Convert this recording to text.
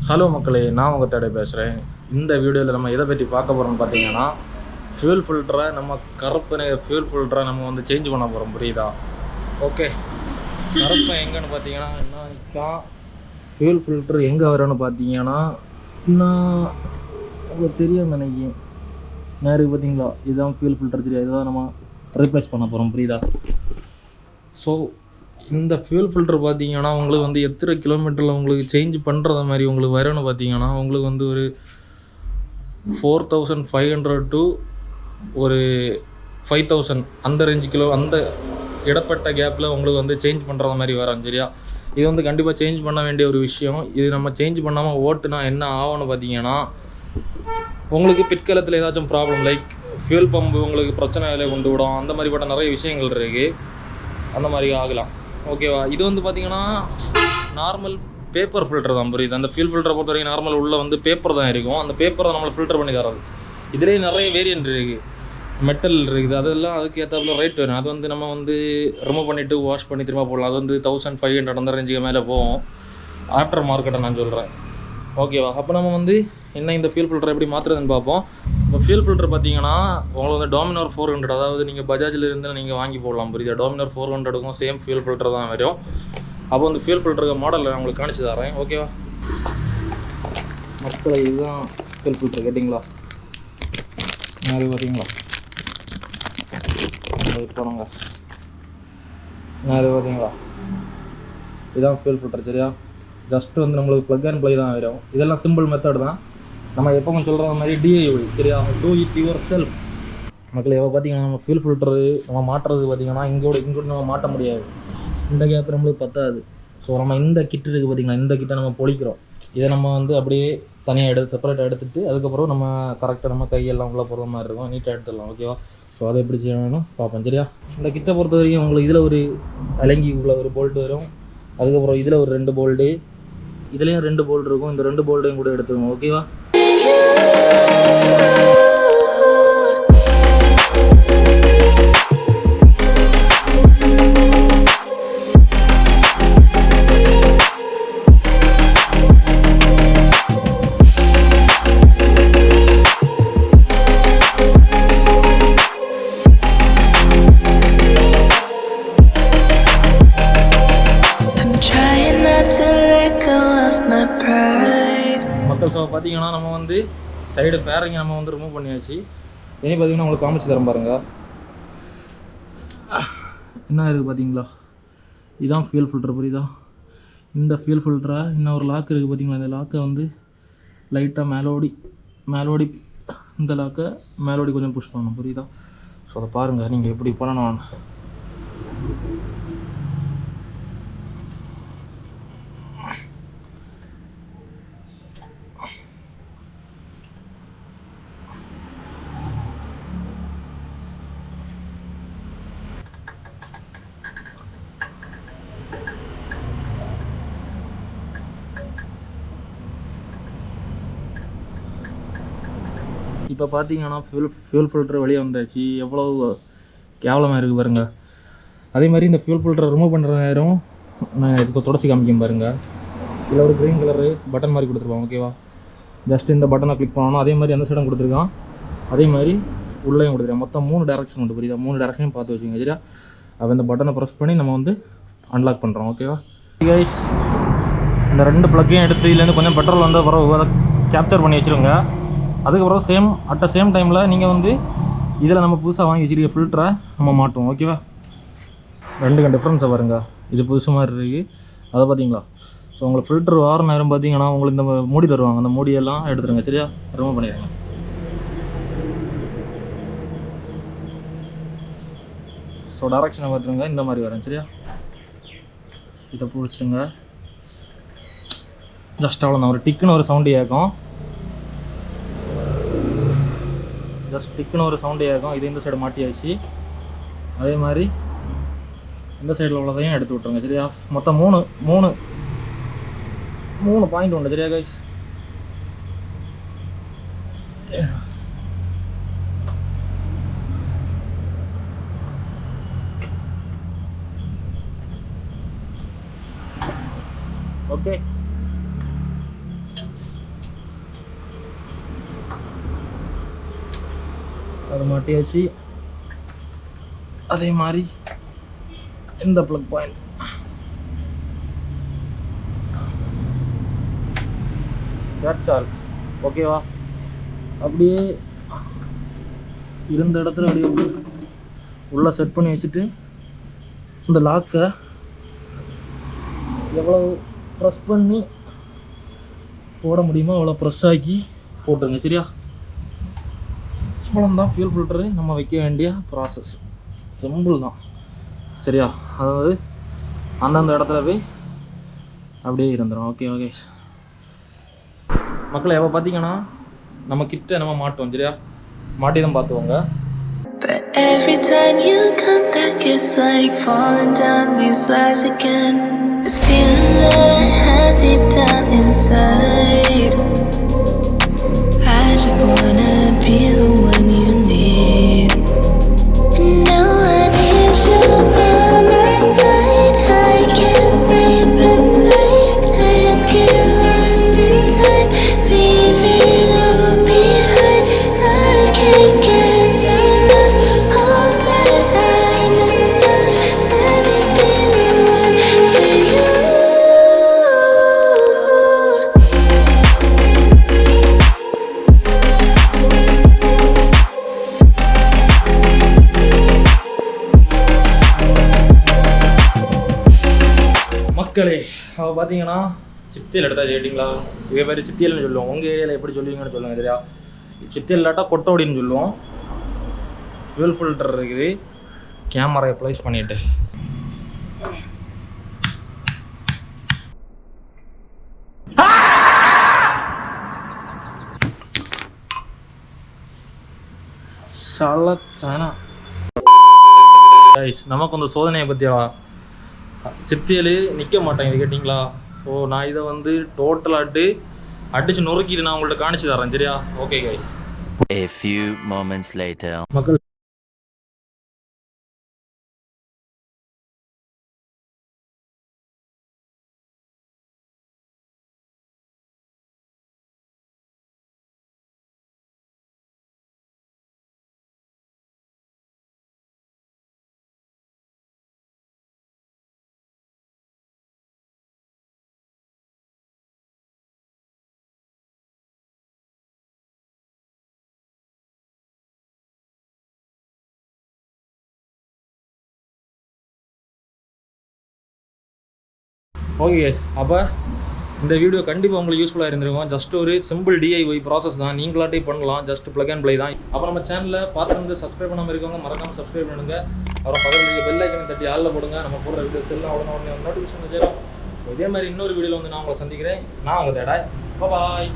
Hello மக்களே, நான் உங்கள் தேட பேசுகிறேன். இந்த வீடியோவில் நம்ம எதை பற்றி பார்க்க போகிறோம்னு பார்த்தீங்கன்னா, ஃபியூல் ஃபில்டரை நம்ம கருப்பு ஃபியூல் ஃபில்டரை நம்ம வந்து சேஞ்ச் பண்ண போகிறோம். புரியுதா? ஓகே, கருப்பை எங்கேன்னு பார்த்தீங்கன்னா என்ன ஃபியூல் ஃபில்டர் எங்கே வரும்னு பார்த்தீங்கன்னா, இன்னும் உங்களுக்கு தெரியும் நினைக்கிறேன். நேருக்கு பார்த்தீங்களா, இதுதான் ஃபியூல் ஃபில்டர். தெரியாது, இதுதான் நம்ம ரீப்ளேஸ் பண்ண போகிறோம். புரியுதா? ஸோ இந்த ஃபியூல் ஃபில்டர் பார்த்தீங்கன்னா உங்களுக்கு வந்து எத்தனை கிலோமீட்டரில் உங்களுக்கு சேஞ்ச் பண்ணுறது மாதிரி உங்களுக்கு வரும்னு பார்த்தீங்கன்னா, உங்களுக்கு வந்து ஒரு 4500 to ஒரு 5000 அந்த ரேஞ்சு அந்த இடப்பட்ட கேப்பில் உங்களுக்கு வந்து சேஞ்ச் பண்ணுறது மாதிரி வரும். சரியா? இது வந்து கண்டிப்பாக சேஞ்ச் பண்ண வேண்டிய ஒரு விஷயம். இது நம்ம சேஞ்ச் பண்ணாமல் ஓட்டுனா என்ன ஆகும்னு பார்த்தீங்கன்னா, உங்களுக்கு பிற்காலத்தில் ஏதாச்சும் ப்ராப்ளம் லைக் ஃபியூல் பம்பு உங்களுக்கு பிரச்சனைகளை கொண்டு விடும். அந்த மாதிரிப்பட்ட நிறைய விஷயங்கள் இருக்குது. அந்த மாதிரி ஆகலாம். ஓகேவா? இது வந்து பார்த்திங்கன்னா நார்மல் பேப்பர் ஃபில்டர் தான். புரியுது? அந்த ஃபியூல் ஃபில்டரை பொறுத்த வரைக்கும் நார்மல் உள்ளே வந்து பேப்பர் தான் இருக்கும். அந்த பேப்பரை நம்மளை ஃபில்டர் பண்ணி தராது. இதுலேயே நிறைய வேரியன்ட் இருக்குது, மெட்டல் இருக்குது. அதெல்லாம் அதுக்கு ஏற்றாப்புல ரேட் வரும். அது வந்து நம்ம வந்து ரிமூவ் பண்ணிவிட்டு வாஷ் பண்ணி திரும்ப போடலாம். அது வந்து 1500 அந்த ரேஞ்சுக்கு மேலே போகும். ஆஃப்டர் மார்க்கெட்டை நான் சொல்கிறேன். ஓகேவா? அப்போ நம்ம வந்து என்ன இந்த ஃபியூல் ஃபில்டர் எப்படி மாற்றுறதுன்னு பார்ப்போம். இப்போ ஃபியூல் ஃபில்டர் பார்த்தீங்கன்னா உங்களுக்கு வந்து டோமினார் 400, அதாவது நீங்கள் பஜாஜில் இருந்து நீங்கள் வாங்கி போடலாம். புரியுதா? டோமினார் 400க்கும் சேம் ஃபியூல் ஃபில்டர் தான் வரும். அப்போ வந்து ஃபியூல் ஃபில்டருக்கு மாடலில் நான் உங்களுக்கு காணிச்சு தரேன். ஓகேவா மக்களை? இதுதான் ஃபியூல் ஃபில்டர். கேட்டிங்களா? நிறைய பார்த்தீங்களா? போனாங்க நிறைய பார்த்தீங்களா? இதுதான் ஃபியூல் ஃபில்டர். சரியா? ஜஸ்ட்டு வந்து நம்மளுக்கு ப்ளக் அண்ட் ப்ளே தான் வரும். இதெல்லாம் சிம்பிள் மெத்தட் தான். நம்ம எப்பவும் சொல்கிற மாதிரி DIY. சரியா? Do it your self. மக்கள் எப்போ பார்த்தீங்கன்னா நம்ம ஃபியூல் ஃபில்டரு நம்ம மாட்டுறது பார்த்தீங்கன்னா இங்கோடு நம்ம மாட்ட முடியாது. இந்த கேப் நம்மளுக்கு பத்தாது. ஸோ நம்ம இந்த கிட்டு இருக்குது பார்த்தீங்கன்னா, இந்த கிட்டை நம்ம பொழிக்கிறோம். இதை நம்ம வந்து அப்படியே தனியாக செப்பரேட்டாக எடுத்துகிட்டு அதுக்கப்புறம் நம்ம கரெக்டாக நம்ம கையெல்லாம் உள்ள போகிற மாதிரி இருக்கும். நீட்டாக எடுத்துடலாம். ஓகேவா? ஸோ அதை எப்படி செய்யணும்னு பார்ப்போம். சரியா? இந்த கிட்டை பொறுத்த வரைக்கும் உங்களுக்கு இதில் ஒரு அலங்கி உள்ள ஒரு போல்ட்டு வரும். அதுக்கப்புறம் இதில் ஒரு 2 போல்டு, இதுலேயும் 2 போல்டு இருக்கும். இந்த 2 போல்டையும் கூட எடுத்துக்கோங்க. ஓகேவா? மக்கள் ஸோ பார்த்தீங்கன்னா நம்ம வந்து சைடு பேரிங்க நம்ம வந்து ரிமூவ் பண்ணியாச்சு. இனி பார்த்தீங்கன்னா உங்களுக்கு காமிச்சு தரேன் பாருங்க. என்ன இருக்குது பார்த்தீங்களா? இதுதான் ஃபியூல் ஃபில்டர். புரியுதா? இந்த ஃபியூல் ஃபில்டரை இன்னும் ஒரு லாக் இருக்குது பார்த்தீங்களா? இந்த லாக்கை வந்து லைட்டாக மேலோடி இந்த லாக்கை மேலோடி கொஞ்சம் புஷ் பண்ணணும். புரியுதா? ஸோ அதை பாருங்கள் நீங்கள் எப்படி பண்ணணும். இப்போ பார்த்தீங்கன்னா ஃபியூல் ஃபில்டர் வெளியே வந்தாச்சு. எவ்வளோ கேவலமாக இருக்குது பாருங்கள். அதே மாதிரி இந்த ஃபியூல் ஃபில்டரை ரிமூவ் பண்ணுற நேரம் நான் இதுக்கு தொடச்சி காமிக்கும் பாருங்கள். இதில் ஒரு க்ரீன் கலரு பட்டன் மாதிரி கொடுத்துருப்பாங்க. ஓகேவா? ஜஸ்ட் இந்த பட்டனை கிளிக் பண்ணணும். அதே மாதிரி அந்த சைடும் கொடுத்துருக்கான், அதே மாதிரி உள்ளேயும் கொடுத்துருக்கேன். மொத்தம் 3 டேரக்ஷன் உண்டு. புரியுதா? 3 டேரக்ஷனையும் பார்த்து வச்சுக்கோங்க. சரியா? அப்போ இந்த பட்டனை ப்ரெஸ் பண்ணி நம்ம வந்து அன்லாக் பண்ணுறோம். ஓகேவா கைஸ்? இந்த 2 ப்ளக்கையும் எடுத்து இதுலேருந்து கொஞ்சம் பெட்ரோல் வந்து அப்புறம் அதை கேப்சர் பண்ணி வச்சுருங்க. அதுக்கப்புறம் அட் த சேம் டைமில் நீங்கள் வந்து இதில் நம்ம புதுசாக வாங்கி வச்சுருக்க ஃபில்டரை நம்ம மாட்டோம். ஓகேவா? 2 டிஃப்ரென்ஸை பாருங்க. இது புதுசு மாதிரி இருக்குது. அதை பார்த்தீங்களா? ஸோ உங்களுக்கு ஃபில்டர் வார நேரம் பார்த்தீங்கன்னா உங்களுக்கு இந்த மூடி தருவாங்க. அந்த மூடியெல்லாம் எடுத்துருங்க. சரியா? ரிமூவ் பண்ணிடுங்க. ஸோ டைரக்ஷனை பார்த்துருங்க. இந்த மாதிரி வரேன். சரியா? இதை பிடிச்சிட்டுங்க. ஜஸ்ட் அவ்வளோதான். ஒரு டிக்குன்னு ஒரு சவுண்டு கேட்கும். ஜஸ்ட் டிக்குன்னு ஒரு சவுண்டு கேட்கும். இது இந்த சைடு மாட்டியாச்சு. அதே மாதிரி இந்த சைடில் உள்ளதையும் எடுத்து விட்ருங்க. சரியா? மொத்தம் 3 பாயிண்ட் உண்டு. சரியா கைஸ்? ஓகே அதை மாட்டியாச்சு. அதே மாதிரி இந்த ப்ளக் பாயிண்ட் தட்ஸ் ஆல். ஓகேவா? அப்படியே இருந்த இடத்துல அப்படியே உள்ளே செட் பண்ணி வச்சுட்டு இந்த லாக்கை எவ்வளோ ப்ரெஸ் பண்ணி போட முடியுமோ அவ்வளோ ப்ரெஸ் ஆக்கி போட்டுருங்க. சரியா? இவ்வளோதான் ஃபியூல் ஃபில்டரு நம்ம வைக்க வேண்டிய ப்ராசஸ். சிம்பிள் தான். சரியா? அதாவது அந்தந்த இடத்துல போய் அப்படியே இருந்துடும். ஓகே ஓகே மக்களை, எப்போ பார்த்தீங்கன்னா நம்ம கிட்ட நம்ம மாட்டோம். சரியா? மாட்டி தான் பார்த்துவோங்க. But every time you come back, it's like falling down these lies again. This feeling that I have deep down inside. I just wanna be the one you need. And now I need you by my side. I can't sleep at night. I just get lost in time, leave it all behind. I can't get enough of that I'm enough. Let me be the one for you. மக்களே, அவள் பார்த்தீங்கன்னா சித்தியல் எடுத்தா கேட்டிங்களா? இதே மாதிரி சித்தியல்னு சொல்லுவோம். உங்கள் ஏரியாவில் எப்படி சொல்லுவீங்கன்னு சொல்லுங்கள். சரியா? சித்தியல் இல்லாட்டா கொட்டோடின்னு சொல்லுவோம். ஃபியூல் ஃபில்டர் இருக்குது. கேமராவை ப்ளேஸ் பண்ணிவிட்டு நமக்கு அந்த சோதனையை பற்றியா சித்தியல் நிற்க மாட்டேன். இது கேட்டிங்களா? ஸோ நான் இதை வந்து டோட்டலாட்டு அடித்து நொறுக்கிட்டு நான் உங்கள்கிட்ட காணிச்சு தரேன். சரியா? Okay guys. A few moments later. மக்கள், ஓகே கைஸ், அப்போ இந்த வீடியோ கண்டிப்பாக உங்களுக்கு யூஸ்ஃபுல்லாக இருந்திருக்கும். ஜஸ்ட் ஒரு சிம்பிள் டிஐஒய் ப்ராசஸ் தான். நீங்களாட்டே பண்ணலாம். ஜஸ்ட் ப்ளக் அண்ட் ப்ளே தான். அப்புறம் நம்ம சேனலில் பார்த்து சப்ஸ்கிரைப் பண்ணாமல் இருக்கவங்க மறக்காமல் சப்ஸ்கிரைப் பண்ணுங்கள். அப்புறம் பக்கத்தில் பெல் ஐக்கனை தட்டி ஆளில் போடுங்க. நம்ம போடுற வீடியோஸ் எல்லாம் உடனே நோட்டிஃபிகேஷன் வச்சிடும். இதே மாதிரி இன்னொரு வீடியோவில் வந்து நான் உங்களை சந்திக்கிறேன். நான் உங்கள் தேடாய். பாய்.